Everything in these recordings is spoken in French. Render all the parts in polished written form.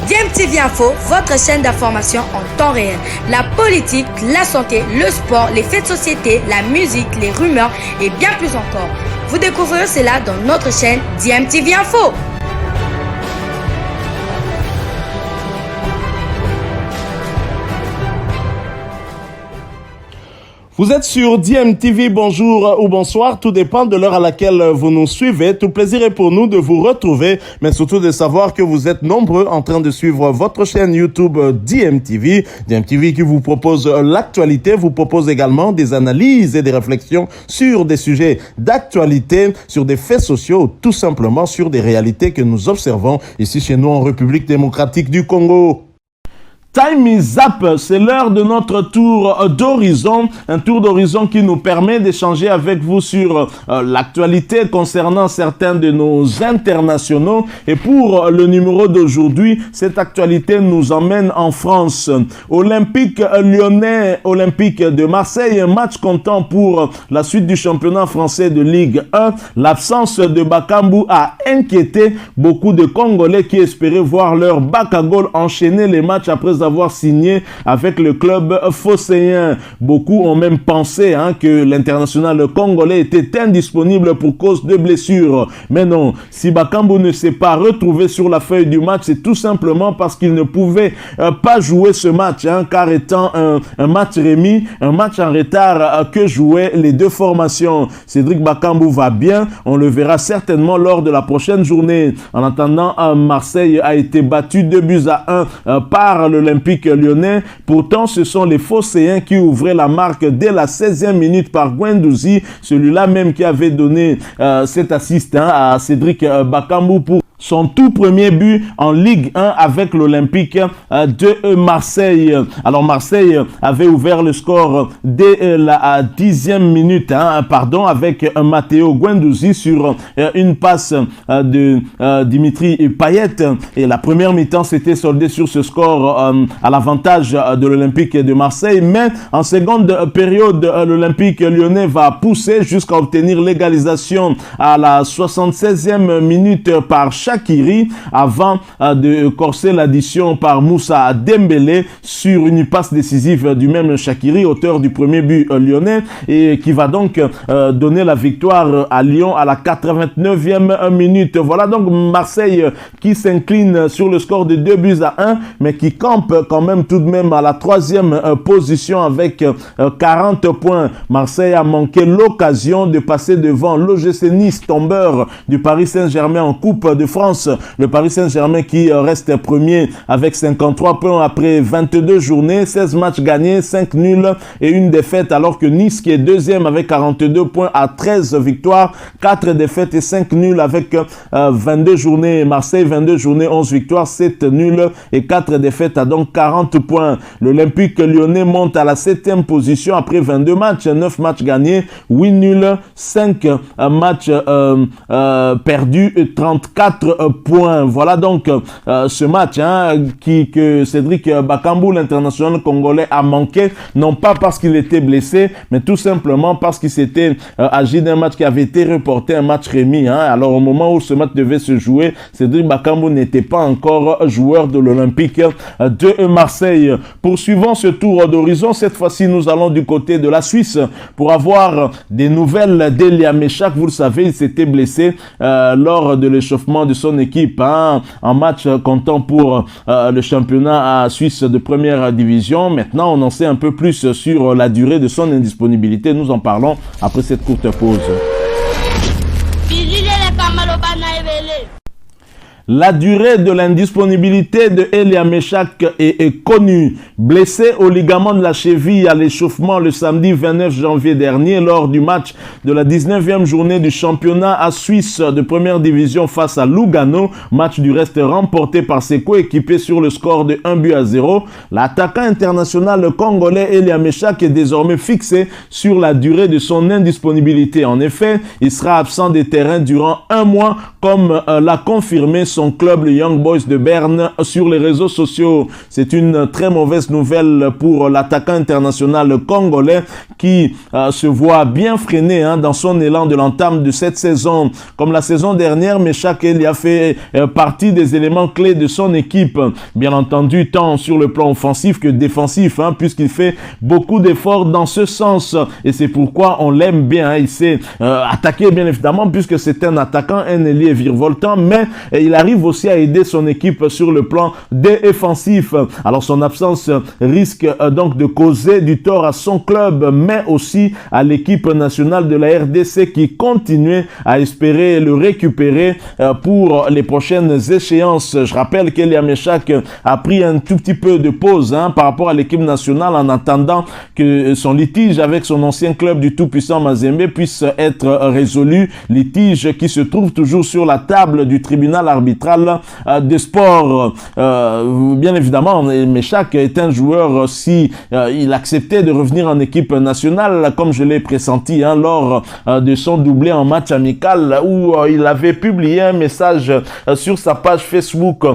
DMTV Info, votre chaîne d'information en temps réel. La politique, la santé, le sport, les faits de société, la musique, les rumeurs et bien plus encore. Vous découvrirez cela dans notre chaîne DMTV Info. Vous êtes sur DMTV, bonjour ou bonsoir, tout dépend de l'heure à laquelle vous nous suivez. Tout plaisir est pour nous de vous retrouver, mais surtout de savoir que vous êtes nombreux en train de suivre votre chaîne YouTube DMTV. DMTV qui vous propose l'actualité, vous propose également des analyses et des réflexions sur des sujets d'actualité, sur des faits sociaux, tout simplement sur des réalités que nous observons ici chez nous en République démocratique du Congo. Time is up, c'est l'heure de notre tour d'horizon, un tour d'horizon qui nous permet d'échanger avec vous sur l'actualité concernant certains de nos internationaux. Et pour le numéro d'aujourd'hui, cette actualité nous emmène en France. Olympique lyonnais, Olympique de Marseille, un match comptant pour la suite du championnat français de Ligue 1. L'absence de Bakambu a inquiété beaucoup de Congolais qui espéraient voir leur Bakagol enchaîner les matchs après avoir signé avec le club phocéen. Beaucoup ont même pensé que l'international congolais était indisponible pour cause de blessures. Mais non, si Bakambu ne s'est pas retrouvé sur la feuille du match, c'est tout simplement parce qu'il ne pouvait pas jouer ce match, car étant un match remis, un match en retard que jouaient les deux formations. Cédric Bakambu va bien, on le verra certainement lors de la prochaine journée. En attendant, Marseille a été battu 2-1 par l'Olympique lyonnais. Pourtant, ce sont les phocéens qui ouvraient la marque dès la 16e minute par Guendouzi, celui-là même qui avait donné cet assist à Cédric Bakambu pour son tout premier but en Ligue 1 avec l'Olympique de Marseille. Alors Marseille avait ouvert le score dès la 10e minute, avec Matteo Guendouzi sur une passe de Dimitri Payet. Et la première mi-temps s'était soldée sur ce score à l'avantage de l'Olympique de Marseille. Mais en seconde période, l'Olympique lyonnais va pousser jusqu'à obtenir l'égalisation à la 76e minute par Shaqiri avant de corser l'addition par Moussa Dembélé sur une passe décisive du même Shaqiri, auteur du premier but lyonnais, et qui va donc donner la victoire à Lyon à la 89e minute. Voilà donc Marseille qui s'incline sur le score de 2-1, mais qui campe quand même tout de même à la 3e position avec 40 points. Marseille a manqué l'occasion de passer devant l'OGC Nice, tombeur du Paris Saint-Germain en Coupe de France. Le Paris Saint-Germain qui reste premier avec 53 points après 22 journées, 16 matchs gagnés, 5 nuls et une défaite, alors que Nice qui est deuxième avec 42 points à 13 victoires, 4 défaites et 5 nuls avec 22 journées. Marseille, 22 journées, 11 victoires, 7 nuls et 4 défaites à donc 40 points. L'Olympique lyonnais monte à la 7e position après 22 matchs, 9 matchs gagnés, 8 nuls, 5 matchs perdus, 34 points. Voilà donc ce match que Cédric Bakambu, l'international congolais, a manqué, non pas parce qu'il était blessé, mais tout simplement parce qu'il s'était agi d'un match qui avait été reporté, un match remis. Alors au moment où ce match devait se jouer, Cédric Bakambu n'était pas encore joueur de l'Olympique de Marseille. Poursuivons ce tour d'horizon. Cette fois-ci, nous allons du côté de la Suisse pour avoir des nouvelles d'Elia Meshak. Vous le savez, il s'était blessé lors de l'échauffement de son équipe en match comptant pour le championnat suisse de première division. Maintenant, on en sait un peu plus sur la durée de son indisponibilité. Nous en parlons après cette courte pause. La durée de l'indisponibilité de Elia Meshak est connue. Blessé au ligament de la cheville à l'échauffement le samedi 29 janvier dernier lors du match de la 19e journée du championnat suisse de première division face à Lugano, match du reste remporté par ses coéquipiers sur le score de 1-0. L'attaquant international congolais Elia Meshak est désormais fixé sur la durée de son indisponibilité. En effet, il sera absent des terrains durant un mois, comme l'a confirmé son son club, le Young Boys de Berne, sur les réseaux sociaux. C'est une très mauvaise nouvelle pour l'attaquant international congolais qui se voit bien freiné dans son élan de l'entame de cette saison. Comme la saison dernière, Meshak Elie a fait partie des éléments clés de son équipe. Bien entendu, tant sur le plan offensif que défensif, puisqu'il fait beaucoup d'efforts dans ce sens. Et c'est pourquoi on l'aime bien. Il s'est attaqué, bien évidemment, puisque c'est un attaquant, un ailier virevoltant, mais il arrive aussi à aider son équipe sur le plan défensif. Alors son absence risque donc de causer du tort à son club, mais aussi à l'équipe nationale de la RDC qui continue à espérer le récupérer pour les prochaines échéances. Je rappelle qu'Elia Meshak a pris un tout petit peu de pause par rapport à l'équipe nationale en attendant que son litige avec son ancien club du tout-puissant Mazembe puisse être résolu. Litige qui se trouve toujours sur la table du tribunal arbitral des sports. Bien évidemment, Meshak est un joueur, si il acceptait de revenir en équipe nationale, comme je l'ai pressenti lors de son doublé en match amical, où il avait publié un message sur sa page Facebook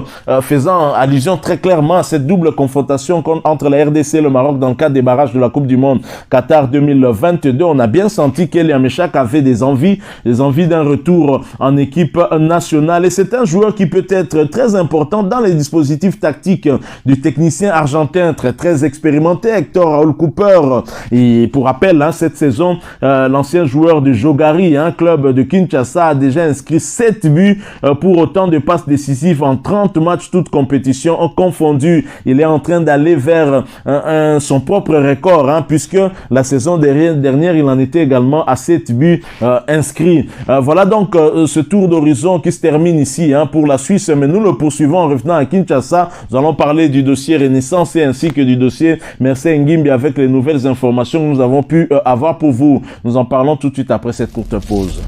faisant allusion très clairement à cette double confrontation entre la RDC et le Maroc dans le cadre des barrages de la Coupe du Monde Qatar 2022. On a bien senti qu'Elia Meshak avait des envies d'un retour en équipe nationale, et c'est un joueur qui peut être très important dans les dispositifs tactiques du technicien argentin très expérimenté Hector Raúl Cooper. Et pour rappel, cette saison, l'ancien joueur de Jogari, club de Kinshasa, a déjà inscrit 7 buts pour autant de passes décisives en 30 matchs, toutes compétitions confondues. Il est en train d'aller vers son propre record, puisque la saison dernière, il en était également à 7 buts inscrits. Voilà donc ce tour d'horizon qui se termine ici pour la Suisse, mais nous le poursuivons en revenant à Kinshasa. Nous allons parler du dossier Renaissance et ainsi que du dossier Mercedes Ngimbi avec les nouvelles informations que nous avons pu avoir pour vous. Nous en parlons tout de suite après cette courte pause.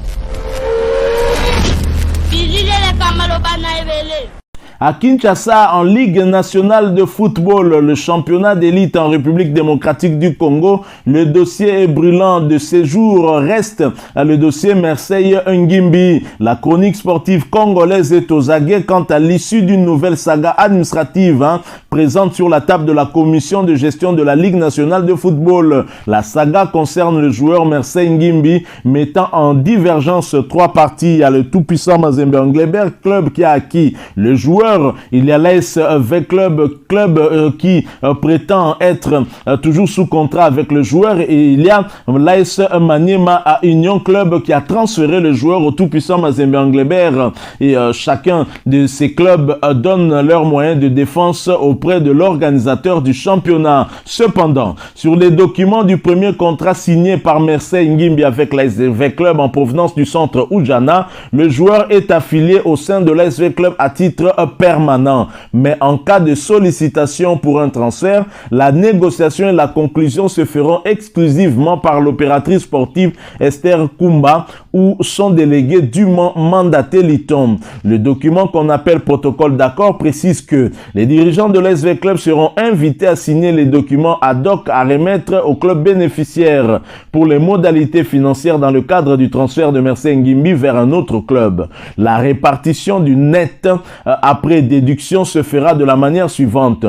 À Kinshasa, en Ligue nationale de football, le championnat d'élite en République démocratique du Congo, le dossier brûlant de ces jours reste le dossier Mercedes Ngimbi. La chronique sportive congolaise est aux aguets quant à l'issue d'une nouvelle saga administrative présente sur la table de la commission de gestion de la Ligue nationale de football. La saga concerne le joueur Mercedes Ngimbi, mettant en divergence 3 parties. Il y a le tout-puissant Mazembe Englebert, club qui a acquis le joueur. Il y a l'ASV Club qui prétend être toujours sous contrat avec le joueur, et il y a l'AS Maniema à Union Club qui a transféré le joueur au tout-puissant Mazembe Englebert, et chacun de ces clubs donne leurs moyens de défense auprès de l'organisateur du championnat. Cependant, sur les documents du premier contrat signé par Mercedes Ngimbi avec l'ASV Club en provenance du centre Oujana, le joueur est affilié au sein de l'ASV Club à titre permanent. Mais en cas de sollicitation pour un transfert, la négociation et la conclusion se feront exclusivement par l'opératrice sportive Esther Kumba ou son délégué dûment mandaté Liton. Le document qu'on appelle protocole d'accord précise que les dirigeants de l'SV Club seront invités à signer les documents ad hoc à remettre au club bénéficiaire pour les modalités financières dans le cadre du transfert de Mercedes Ngimbi vers un autre club. La répartition du net après déduction se fera de la manière suivante.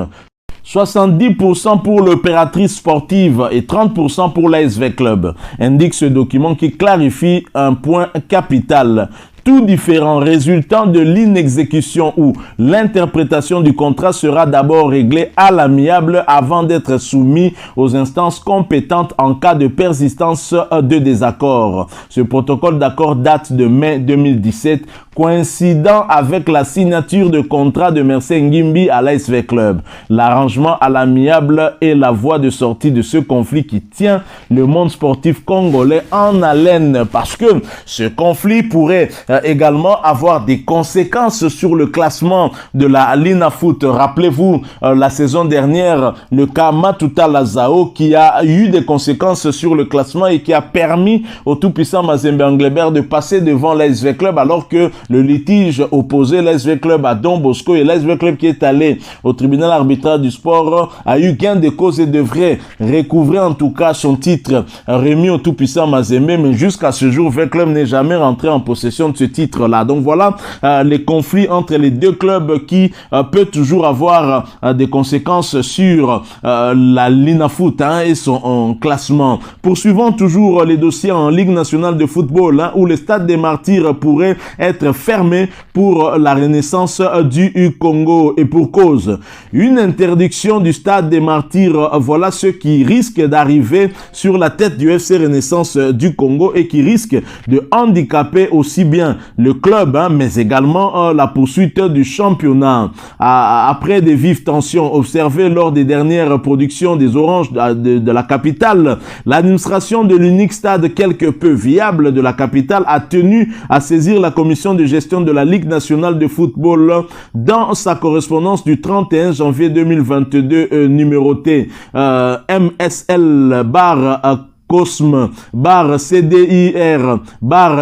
70% pour l'opératrice sportive et 30% pour l'ASV Club, indique ce document qui clarifie un point capital. Tout différent résultant de l'inexécution ou l'interprétation du contrat sera d'abord réglé à l'amiable avant d'être soumis aux instances compétentes en cas de persistance de désaccord. Ce protocole d'accord date de mai 2017, coïncidant avec la signature de contrat de Mercedes Ngimbi à l'ASV Club. L'arrangement à l'amiable est la voie de sortie de ce conflit qui tient le monde sportif congolais en haleine, parce que ce conflit pourrait également avoir des conséquences sur le classement de la Linafoot. Rappelez-vous, la saison dernière, le cas Matuta Lazao qui a eu des conséquences sur le classement et qui a permis au tout-puissant Mazembe Englebert de passer devant l'ASV Club, alors que le litige opposait l'ASV Club à Don Bosco, et l'ASV Club qui est allé au tribunal arbitral du sport a eu gain de cause et devrait recouvrer en tout cas son titre remis au tout-puissant Mazembe, mais jusqu'à ce jour, le club n'est jamais rentré en possession de ce titre-là. Donc voilà les conflits entre les deux clubs qui peut toujours avoir des conséquences sur la Linafoot et son classement. Poursuivons toujours les dossiers en Ligue nationale de football où le stade des Martyrs pourrait être fermé pour la renaissance du Congo et pour cause. Une interdiction du stade des Martyrs, voilà ce qui risque d'arriver sur la tête du FC Renaissance du Congo et qui risque de handicaper aussi bien le club mais également la poursuite du championnat. Après des vives tensions observées lors des dernières productions des Oranges de la capitale, l'administration de l'unique stade quelque peu viable de la capitale a tenu à saisir la commission de gestion de la Ligue nationale de football dans sa correspondance du 31 janvier 2022 numérotée MSL COSM CDIR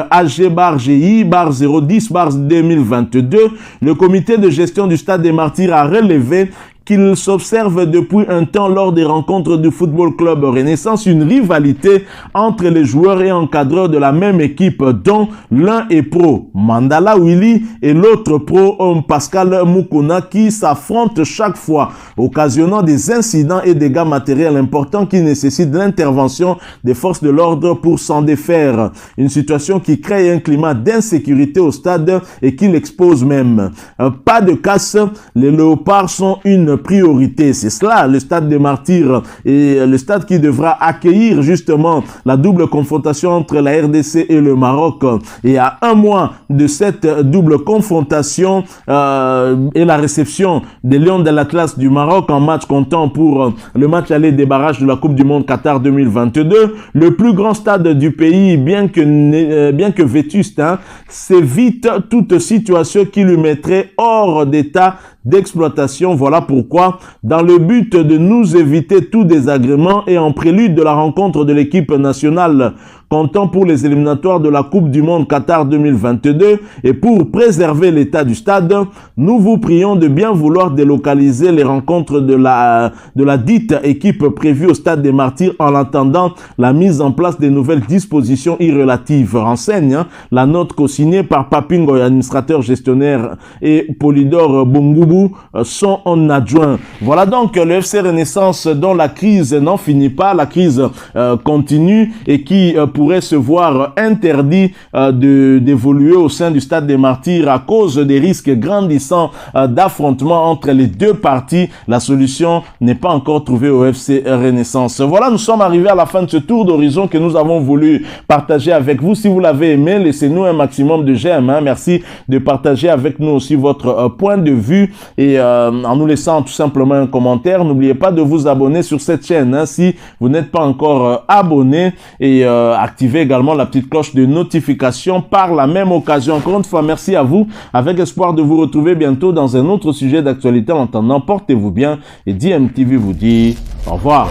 AG GI 010 2022. Le comité de gestion du stade des Martyrs a relevé qu'il s'observe depuis un temps lors des rencontres du Football Club Renaissance une rivalité entre les joueurs et encadreurs de la même équipe dont l'un est pro Mandala Willy et l'autre pro Pascal Mukuna qui s'affrontent chaque fois, occasionnant des incidents et dégâts matériels importants qui nécessitent l'intervention des forces de l'ordre pour s'en défaire. Une situation qui crée un climat d'insécurité au stade et qui l'expose même. Pas de casse, les Léopards sont une priorité. C'est cela, le stade des Martyrs et le stade qui devra accueillir justement la double confrontation entre la RDC et le Maroc. Et à un mois de cette double confrontation et la réception des Lions de l'Atlas du Maroc en match comptant pour le match aller des barrages de la Coupe du Monde Qatar 2022, le plus grand stade du pays, bien que vétuste, s'évite toute situation qui lui mettrait hors d'état d'exploitation. Voilà pourquoi, dans le but de nous éviter tout désagrément et en prélude de la rencontre de l'équipe nationale comptant pour les éliminatoires de la Coupe du Monde Qatar 2022 et pour préserver l'état du stade, nous vous prions de bien vouloir délocaliser les rencontres de la dite équipe prévue au stade des Martyrs en attendant la mise en place des nouvelles dispositions irrelatives. Renseigne la note co-signée par Papingo, administrateur gestionnaire, et Polydore Bungubu, son adjoint. Voilà donc le FC Renaissance dont la crise n'en finit pas, la crise continue et qui pourrait se voir interdit d'évoluer au sein du stade des Martyrs à cause des risques grandissants d'affrontement entre les deux parties. La solution n'est pas encore trouvée au FC Renaissance. Voilà, nous sommes arrivés à la fin de ce tour d'horizon que nous avons voulu partager avec vous. Si vous l'avez aimé, laissez-nous un maximum de j'aime. Merci de partager avec nous aussi votre point de vue et en nous laissant tout simplement un commentaire. N'oubliez pas de vous abonner sur cette chaîne si vous n'êtes pas encore abonné et activez également la petite cloche de notification par la même occasion. Encore une fois, merci à vous, avec espoir de vous retrouver bientôt dans un autre sujet d'actualité. En attendant, portez-vous bien et DMTV vous dit au revoir.